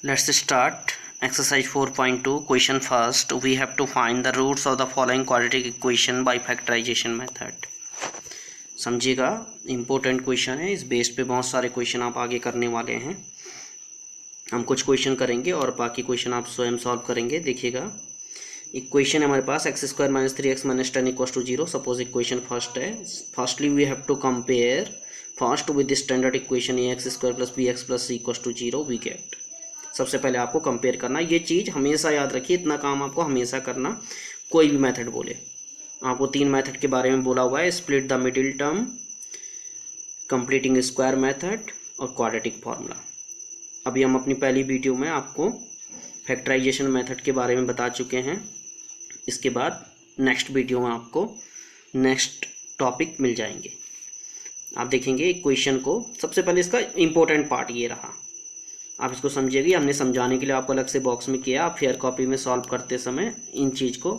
Let's start exercise 4.2 question first. We have to find the roots of the following quadratic equation by factorization method. समझिएगा, important question है। इस base पे बहुत सारे question आप आगे करने वाले हैं। हम कुछ क्वेश्चन करेंगे और बाकी क्वेश्चन आप स्वयं सॉल्व करेंगे। देखिएगा, इक्वेशन है हमारे पास x² - 3x - 10 = 0। Suppose equation first है। Firstly we have to compare first with standard equation ax² + bx + c = 0 we get. सबसे पहले आपको कंपेयर करना। ये चीज़ हमेशा याद रखिए, इतना काम आपको हमेशा करना। कोई भी मेथड बोले, आपको 3 मेथड के बारे में बोला हुआ है: split the middle term, completing square method और क्वाड्रेटिक फार्मूला। अभी हम अपनी पहली वीडियो में आपको फैक्टराइजेशन मेथड के बारे में बता चुके हैं। इसके बाद नेक्स्ट वीडियो में आपको नेक्स्ट टॉपिक मिल जाएंगे। आप देखेंगे इक्वेशन को। सबसे पहले इसका इम्पोर्टेंट पार्ट ये रहा, आप इसको समझिएगा। हमने समझाने के लिए आपको अलग से बॉक्स में किया। आप फेयर कॉपी में सॉल्व करते समय इन चीज़ को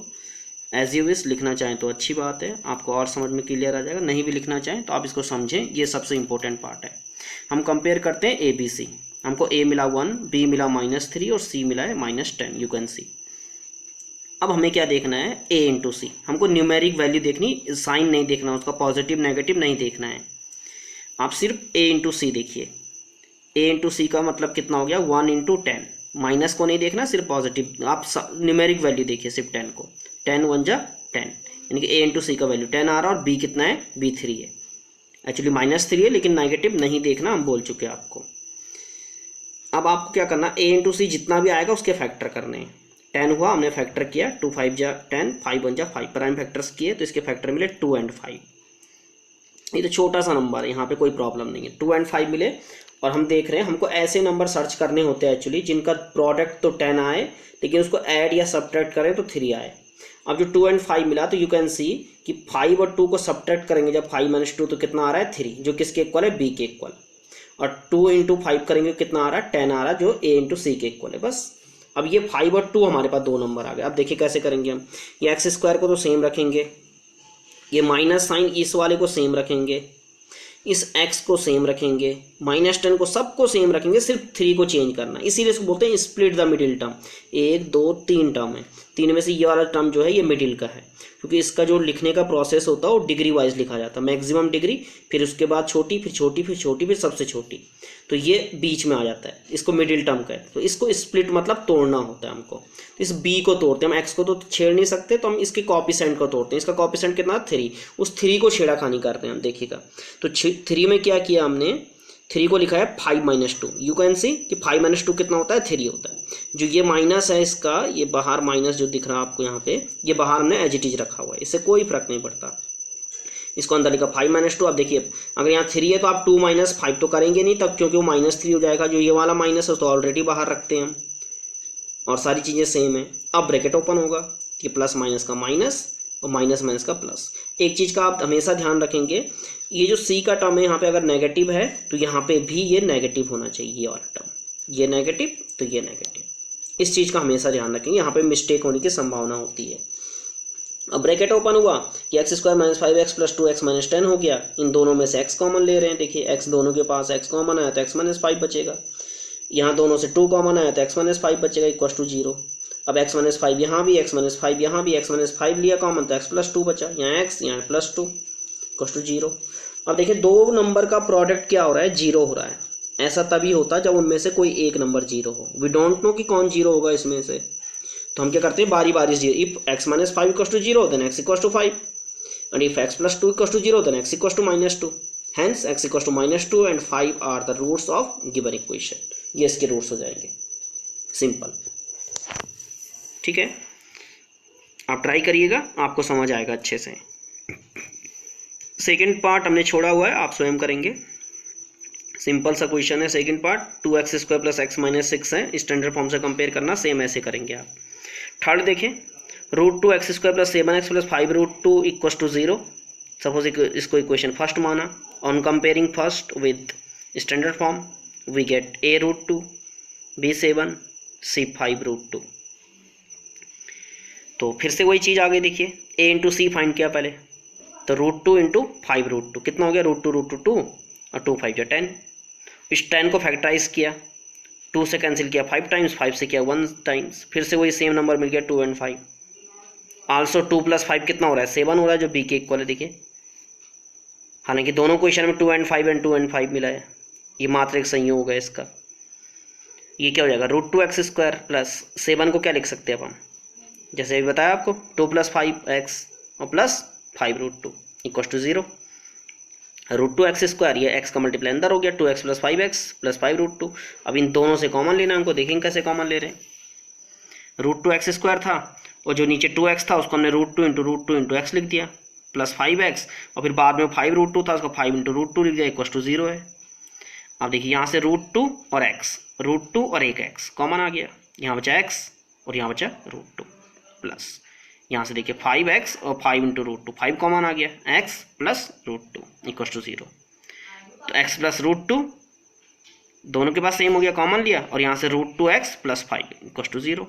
एज यू विश लिखना चाहें तो अच्छी बात है, आपको और समझ में क्लियर आ जाएगा। नहीं भी लिखना चाहें तो आप इसको समझें, ये सबसे इंपॉर्टेंट पार्ट है। हम कंपेयर करते हैं ए बी सी। हमको ए मिला 1, बी मिला -3 और सी मिला है -10। यू कैन सी। अब हमें क्या देखना है? ए इंटू सी। हमको न्यूमेरिक वैल्यू देखनी, साइन नहीं देखना, उसका पॉजिटिव नेगेटिव नहीं देखना है। आप सिर्फ ए इंटू सी देखिए। ए इंटू सी का मतलब कितना हो गया? 1 × 10। माइनस को नहीं देखना, सिर्फ पॉजिटिव। आप न्यूमेरिक वैल्यू देखिए, सिर्फ 10 को। 10 × 1 = 10, यानी कि ए इंटू सी का वैल्यू 10 आ रहा है। और बी कितना है? बी 3 है। एक्चुअली -3 है, लेकिन नेगेटिव नहीं देखना, हम बोल चुके हैं आपको। अब आपको क्या करना? ए इंटू सी जितना भी आएगा उसके फैक्टर करने हैं। 10 हुआ, हमने फैक्टर किया। 2 × 5 = 10, 5 × 1 = 5। प्राइम फैक्टर्स किए तो इसके फैक्टर मिले 2 और 5। ये तो छोटा सा नंबर है, यहाँ पे कोई प्रॉब्लम नहीं है। 2 और 5 मिले। और हम देख रहे हैं, हमको ऐसे नंबर सर्च करने होते हैं एक्चुअली जिनका प्रोडक्ट तो 10 आए, लेकिन उसको ऐड या सब्ट्रैक्ट करें तो 3 आए। अब जो 2 और 5 मिला, तो यू कैन सी कि 5 और 2 को सब्ट्रैक्ट करेंगे जब 5 - 2, तो कितना आ रहा है? 3, जो किसके इक्वल है? बी के इक्वल। और 2 × 5 करेंगे, कितना आ रहा है? 10 आ रहा है, जो ए इंटू सी के इक्वल है। बस। अब ये 5 और 2 हमारे पास 2 नंबर आ गए। अब देखिए कैसे करेंगे हम। ये x² को तो सेम रखेंगे, ये माइनस साइन इस वाले को सेम रखेंगे, इस x को सेम रखेंगे, -10 को सबको सेम रखेंगे, सिर्फ 3 को चेंज करना। इसीलिए इसको बोलते हैं split the middle term. 1 2 3 term है, 3 में से ये वाला टर्म जो है ये मिडिल का है, क्योंकि इसका जो लिखने का प्रोसेस होता है वो डिग्री वाइज लिखा जाता है। मैक्सिमम डिग्री, फिर उसके बाद छोटी, फिर छोटी, फिर छोटी, फिर सबसे छोटी। तो ये बीच में आ जाता है, इसको मिडिल टर्म कहते हैं। तो इसको स्प्लिट मतलब तोड़ना होता है हमको। तो इस बी को तोड़ते हैं हम। एक्स को तो छेड़ नहीं सकते, तो हम इसके कॉपिसेंट को तोड़ते हैं। इसका कॉपिसेंट कितना? 3। उस 3 को छेड़ाखानी करते हैं हम। देखिएगा, तो 3 में क्या किया हमने? 3 को लिखा है 5 - 2। यू कैन सी कि 5 - 2 कितना होता है? 3 होता है। जो ये माइनस है इसका, ये बाहर माइनस जो दिख रहा है आपको यहाँ पे, ये बाहर हमने एज इट इज रखा हुआ है, इससे कोई फर्क नहीं पड़ता। इसको अंदर लिखा 5 - 2। अब देखिए, अगर यहाँ 3 है तो आप 2 - 5 तो करेंगे नहीं तब, क्योंकि वो -3 हो जाएगा। जो ये वाला माइनस है तो ऑलरेडी बाहर रखते हैं हम, और सारी चीज़ें सेम है। अब ब्रैकेट ओपन होगा कि प्लस माइनस का माइनस और माइनस माइनस का प्लस। एक चीज़ का आप हमेशा ध्यान रखेंगे, ये जो सी का टर्म है यहाँ पे अगर नेगेटिव है तो यहाँ पे भी ये नेगेटिव होना चाहिए। ये वाला टर्म, ये नेगेटिव तो ये नेगेटिव। इस चीज़ का हमेशा ध्यान रखेंगे, यहाँ पे मिस्टेक होने की संभावना होती है। अब ब्रैकेट ओपन हुआ कि x² - 5x + 2x - 10 हो गया। इन दोनों में से x कॉमन ले रहे हैं। देखिए, x दोनों के पास x कॉमन आया तो x - 5 बचेगा। यहाँ दोनों से 2 कॉमन आया तो x - 5 बचेगा, इक्वल टू 0। अब x - 5 यहाँ भी, x - 5 यहाँ भी, x - 5 लिया कॉमन तो x + 2 बचा। यहाँ x, यहाँ +2, इक्वल टू 0। अब देखिए, 2 नंबर का प्रोडक्ट क्या हो रहा है? 0 हो रहा है। ऐसा तभी होता है जब उनमें से कोई एक नंबर 0 हो। वी डोंट नो कि कौन 0 होगा इसमें से, तो हम क्या करते हैं? बारी बारी से। If x - 5 = 0 then x = 5, and if x + 2 = 0 then x = -2। hence x = -2 and 5 are the roots of given equation। ये इसके रूट्स हो जाएंगे। सिंपल, ठीक है। आप ट्राई करिएगा, आपको समझ आएगा अच्छे से। सेकंड पार्ट हमने छोड़ा हुआ है, आप स्वयं करेंगे। सिंपल सा क्वेश्चन है सेकंड पार्ट। 2x² + x - 6 है, स्टैंडर्ड फॉर्म से कंपेयर करना, सेम ऐसे करेंगे आप। थर्ड देखें, √2x² + 7x + 5√2 = 0। सपोज इसको इक्वेशन फर्स्ट माना। On comparing first with standard form we get a√2, b7, c 5√2। तो फिर से वही चीज़ आ गई। देखिए, a × c फाइंड किया पहले, तो √2 × 5√2 कितना हो गया? √2 √2 2 और 2 5 = 10। इस 10 को फैक्टराइज किया 2 से कैंसिल किया 5 टाइम्स, 5 से किया 1 टाइम्स, फिर से वही सेम नंबर मिल गया 2 and 5। आल्सो 2 + 5 कितना हो रहा है 7 हो रहा है, जो बी के इक्वल है। देखिए हालांकि दोनों क्वेश्चन में 2 and 5 and 2 and 5 मिला है, ये मात्र एक संयोग है इसका। ये क्या हो जाएगा √2x² प्लस 7 को क्या लिख सकते हैं अब हम, जैसे अभी बताया आपको 2 + 5x और प्लस 5√2 = 0। √2x², ये x का मल्टीप्लाई अंदर हो गया, 2x + 5x + 5√2। अब इन दोनों से कॉमन लेना है हमको, देखेंगे कैसे कॉमन ले रहे हैं। √2x² था और जो नीचे 2x था उसको हमने √2 × x लिख दिया प्लस 5x, और फिर बाद में 5√2 था उसको 5 × √2 लिख दिया = 0 है। अब देखिए यहाँ से √2 और x, √2 और एक x कॉमन आ गया, यहाँ बचा x और यहाँ बचा √2 प्लस यहाँ से देखिए 5x और 5 × √2, 5 कॉमन आ गया, x + √2 = 0। तो x + √2 दोनों के पास सेम हो गया, कॉमन लिया, और यहाँ से √2x + 5 = 0।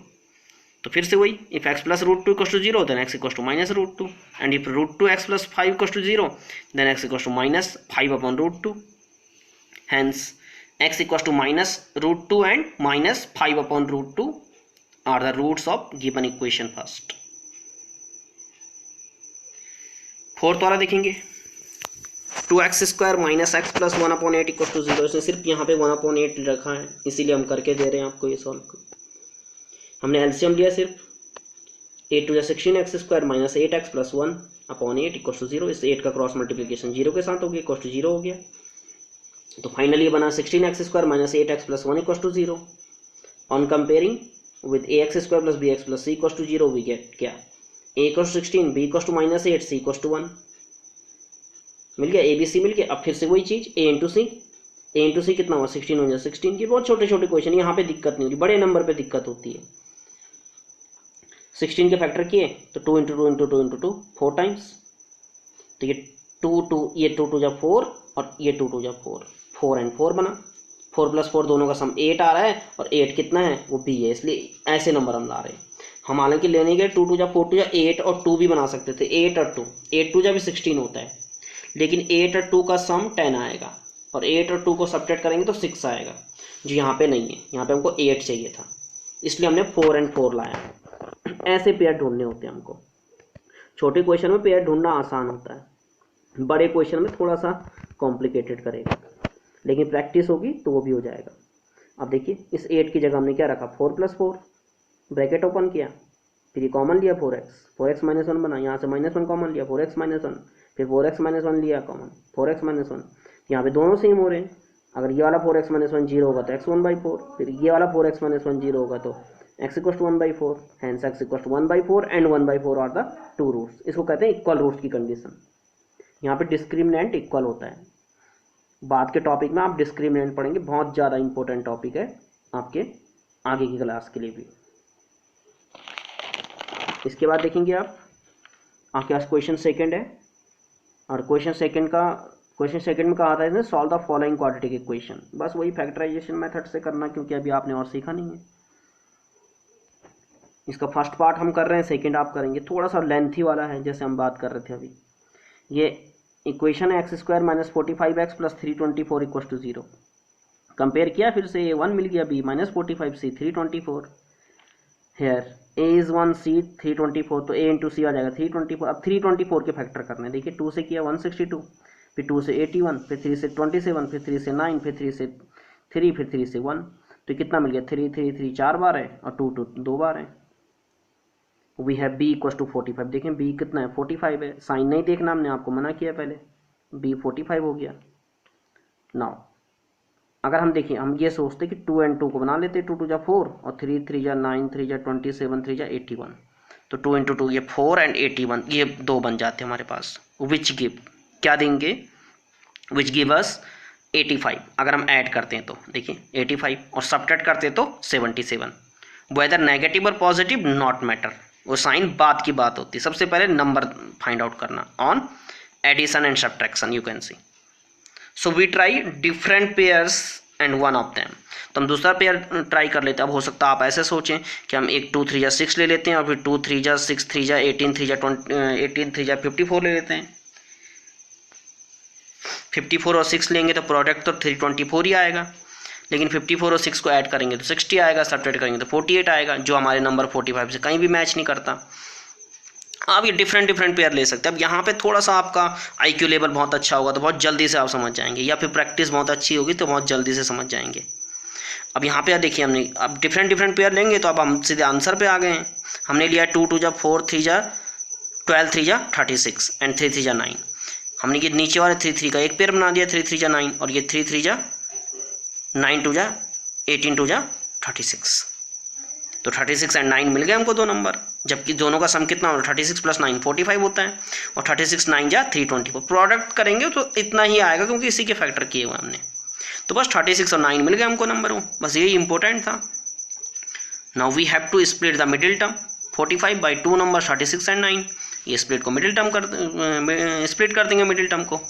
तो फिर से वही, if x + √2 = 0 then x = -√2, and if √2x + 5 = 0 then x = -5/√2। hence x = -√2 and -5/√2 are the roots of given equation first। Fourth वाला देखेंगे 2x² - x + 1/8 = 0। इसने सिर्फ यहाँ पे 1/8 रखा है, इसीलिए हम करके दे रहे हैं आपको ये सॉल्व। हमने एलसीएम लिया सिर्फ 8 × 16x² - 8x + 1/8 = 0। इस 8 का क्रॉस मल्टीप्लिकेशन 0 के साथ हो गया, = 0 हो गया। तो फाइनली ये बना 16x² - 8x + 1 = 0। On comparing with ax² + bx + c = 0 we get क्या, a = 16, b = -8, c = 1 मिल गया, ABC मिल गया। अब फिर से वही चीज़ a × c कितना हुआ 16 हो जाए 16 की। बहुत छोटे छोटे क्वेश्चन, यहाँ पे दिक्कत नहीं होती, बड़े नंबर पे दिक्कत होती है। 16 के फैक्टर किए तो 2 × 2 × 2 × 2 4 टाइम्स, तो ये 2 2 जा 4 और ये 2 2 जा 4, 4 and 4 बना। 4 + 4 दोनों का सम 8 आ रहा है, और 8 कितना है वो b है, इसलिए ऐसे नंबर हम ला रहे हैं। हम हालांकि लेने गए 2 2 जा 4 2 जा 8 और 2 भी बना सकते थे, 8 और 2, 8 2 जा भी 16 होता है, लेकिन 8 और 2 का सम 10 आएगा, और 8 और 2 को सब्ट्रैक्ट करेंगे तो 6 आएगा, जो यहाँ पे नहीं है। यहाँ पे हमको 8 चाहिए था, इसलिए हमने 4 and 4 लाया। ऐसे पेयर ढूंढने होते हैं हमको। छोटे क्वेश्चन में पेयर ढूंढना आसान होता है, बड़े क्वेश्चन में थोड़ा सा कॉम्प्लिकेटेड करेगा, लेकिन प्रैक्टिस होगी तो वो भी हो जाएगा। अब देखिए इस 8 की जगह हमने क्या रखा 4 + 4, ब्रैकेट ओपन किया, फिर ये कॉमन लिया 4x - 1 बना, यहाँ से -1 कॉमन लिया 4x - 1, फिर 4x - 1 लिया कॉमन 4x - 1, यहाँ पे दोनों सेम हो रहे हैं। अगर ये वाला 4x - 1 0 होगा तो x 1/4, फिर ये वाला 4x - 1 0 होगा तो x = 1/4, hence x = 1/4 and 1/4 are the two roots. इसको कहते हैं इक्वल रूट्स की कंडीशन। यहाँ पे डिस्क्रिमिनेंट इक्वल होता है। बाद के टॉपिक में आप डिस्क्रिमिनेंट पढ़ेंगे, बहुत ज़्यादा इंपॉर्टेंट टॉपिक है आपके आगे की क्लास के लिए भी। इसके बाद देखेंगे आपके पास क्वेश्चन सेकंड है, और क्वेश्चन सेकंड में कहा आता है solve the following quadratic equation. बस वही फैक्टराइजेशन मेथड से करना, क्योंकि अभी आपने और सीखा नहीं है। इसका फर्स्ट पार्ट हम कर रहे हैं, सेकंड आप करेंगे, थोड़ा सा लेंथी वाला है जैसे हम बात कर रहे थे अभी। ये इक्वेशन है x² - 45x + 324 = 0। कंपेयर किया, फिर से a1 मिल गया, b -45, c 324, here a is 1, c 324, तो a × c आ जाएगा 324। अब 324 के फैक्टर करने हैं। देखिए 2 से किया 162, फिर 2 से 81, फिर 3 से 27, फिर 3 से 9, फिर 3 से 3, फिर 3 से 1, तो कितना मिल गया 3 3 3 4 बार है, और 2 2 2 बार है। We have b = 45। देखें b कितना है 45 है, साइन नहीं देखना, हमने आपको मना किया पहले, b 45 हो गया। नाउ अगर हम देखिए, हम ये सोचते कि 2 and 2 को बना लेते, 2 2 जा 4 और 3 3 जा 9, 3 जा 27, 3 जा 81, तो 2 × 2 ये 4 and 81, ये 2 बन जाते हैं हमारे पास। विच गिव क्या देंगे, विच गिव अस 85। अगर हम ऐड करते हैं तो देखिए 85 और सब्ट्रैक्ट करते हैं तो 77। वेदर नेगेटिव और पॉजिटिव नॉट मैटर, वो साइन बाद की बात होती है, सबसे पहले नंबर फाइंड आउट करना on addition and subtraction you can see. So we try different pairs and one of them. तो हम दूसरा पेयर ट्राई कर लेते हैं। अब हो सकता है आप ऐसे सोचें कि हम एक 2 3 जा 6 ले लेते हैं, और फिर 2 3 जा 6 3 जा 18 3 जा 18 3 जा 54 ले लेते हैं। 54 और 6 लेंगे तो प्रोडक्ट तो 324 ही आएगा। लेकिन 54 और 6 को ऐड करेंगे तो 60 आएगा, सब्ट्रैक्ट करेंगे तो 48 आएगा, जो हमारे नंबर 45 से कहीं भी मैच नहीं करता। आप ये डिफरेंट पेयर ले सकते हैं। अब यहाँ पे थोड़ा सा आपका IQ लेवल बहुत अच्छा होगा तो बहुत जल्दी से आप समझ जाएंगे, या फिर प्रैक्टिस बहुत अच्छी होगी तो बहुत जल्दी से समझ जाएंगे। अब यहाँ पे देखिए हमने अब डिफरेंट पेयर लेंगे तो अब हम सीधे आंसर पे आ गए हैं। हमने लिया 2 2 जा 4 3 जा 12 3 जा 36 एंड 3 3 जा 9। हमने ये नीचे वाले 3 3 का एक पेयर बना दिया, 3 3 जा 9, और ये 3 3 जा 9 2 जा 18 2 जा 36। तो 36 एंड 9 मिल गए हमको दो नंबर, जबकि दोनों का सम कितना होता है 36 + 9 45 होता है, और 36 9 जा 324। प्रोडक्ट करेंगे तो इतना ही आएगा क्योंकि इसी के फैक्टर किए हुए हमने। तो बस 36 और 9 मिल गए हमको नंबर, वो बस यही इंपॉर्टेंट था। Now we have to split the middle term 45 by 2 number 36 and 9। ये स्प्लिट को मिडिल टर्म स्प्लिट कर देंगे मिडिल टर्म को।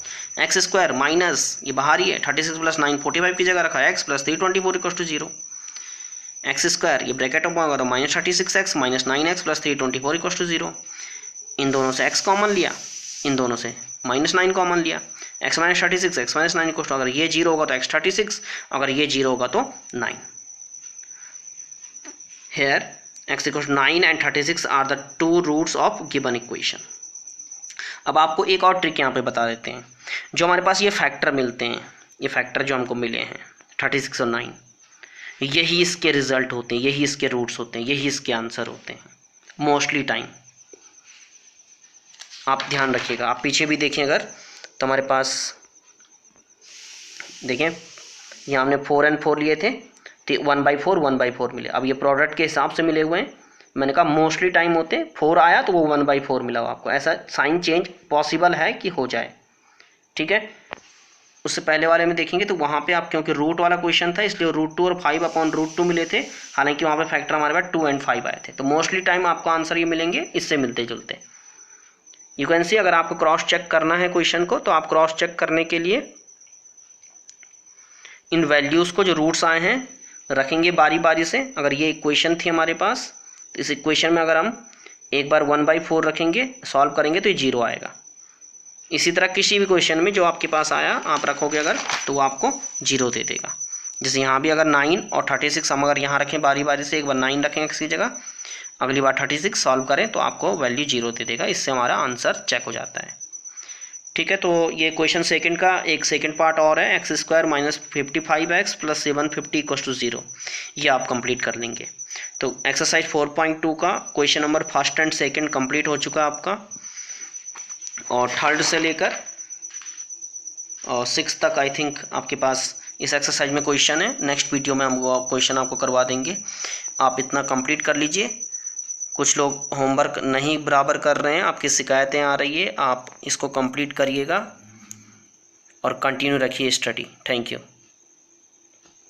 एक्स स्क्वायर माइनस ये बाहर ही है 36 + 9 45 की जगह रखा है, x + 324 = 0। एक्स स्क्वायर ये ब्रैकेट ओपन होगा तो -36x - 9x + 324 = 0। इन दोनों से x कॉमन लिया, इन दोनों से -9 कॉमन लिया, x - 36 x - 9 = अगर ये 0 होगा तो x 36, अगर ये 0 होगा तो 9। Here x = 9 and 36 are the two roots of given equation। अब आपको एक और ट्रिक यहाँ पे बता देते हैं। जो हमारे पास ये फैक्टर मिलते हैं, ये फैक्टर जो हमको मिले हैं 36 और 9, यही इसके रिजल्ट होते हैं, यही इसके रूट्स होते हैं, यही इसके आंसर होते हैं मोस्टली टाइम। आप ध्यान रखिएगा, आप पीछे भी देखें अगर तो हमारे पास देखें यहाँ हमने 4 and 4 लिए थे, 1/4 1/4 मिले। अब ये प्रोडक्ट के हिसाब से मिले हुए हैं, मैंने कहा मोस्टली टाइम होते 4 आया तो वो 1/4 मिला हुआ आपको। ऐसा साइन चेंज पॉसिबल है कि हो जाए, ठीक है। उससे पहले वाले में देखेंगे तो वहाँ पे आप क्योंकि रूट वाला क्वेश्चन था इसलिए √2 और 5/√2 मिले थे, हालांकि वहाँ पे फैक्टर हमारे पास 2 and 5 आए थे। तो मोस्टली टाइम आपको आंसर ये मिलेंगे इससे मिलते जुलते। यू कैन सी अगर आपको क्रॉस चेक करना है क्वेश्चन को तो आप क्रॉस चेक करने के लिए इन वैल्यूज़ को जो रूट्स आए हैं रखेंगे बारी बारी से। अगर ये इक्वेशन थी हमारे पास तो इस इक्वेशन में अगर हम एक बार 1/4 रखेंगे सॉल्व करेंगे तो ये 0 आएगा। इसी तरह किसी भी क्वेश्चन में जो आपके पास आया आप रखोगे अगर तो वो आपको 0 दे देगा। जैसे यहाँ भी अगर 9 और 36 हम अगर यहाँ रखें बारी बारी से, एक बार 9 रखेंगे किसी जगह, अगली बार 36 सॉल्व करें तो आपको वैल्यू 0 दे देगा। इससे हमारा आंसर चेक हो जाता है, ठीक है। तो ये क्वेश्चन सेकंड का एक सेकंड पार्ट और है, x² - 55x + 750 = 0। ये आप कंप्लीट कर लेंगे। तो एक्सरसाइज 4.2 का question number first and second complete हो चुका है आपका, और थर्ड से लेकर और 6 तक आई थिंक आपके पास इस एक्सरसाइज में क्वेश्चन है। नेक्स्ट वीडियो में हम वो क्वेश्चन आपको करवा देंगे। आप इतना कंप्लीट कर लीजिए। कुछ लोग होमवर्क नहीं बराबर कर रहे हैं, आपकी शिकायतें आ रही है, आप इसको कंप्लीट करिएगा और कंटिन्यू रखिए स्टडी। Thank you.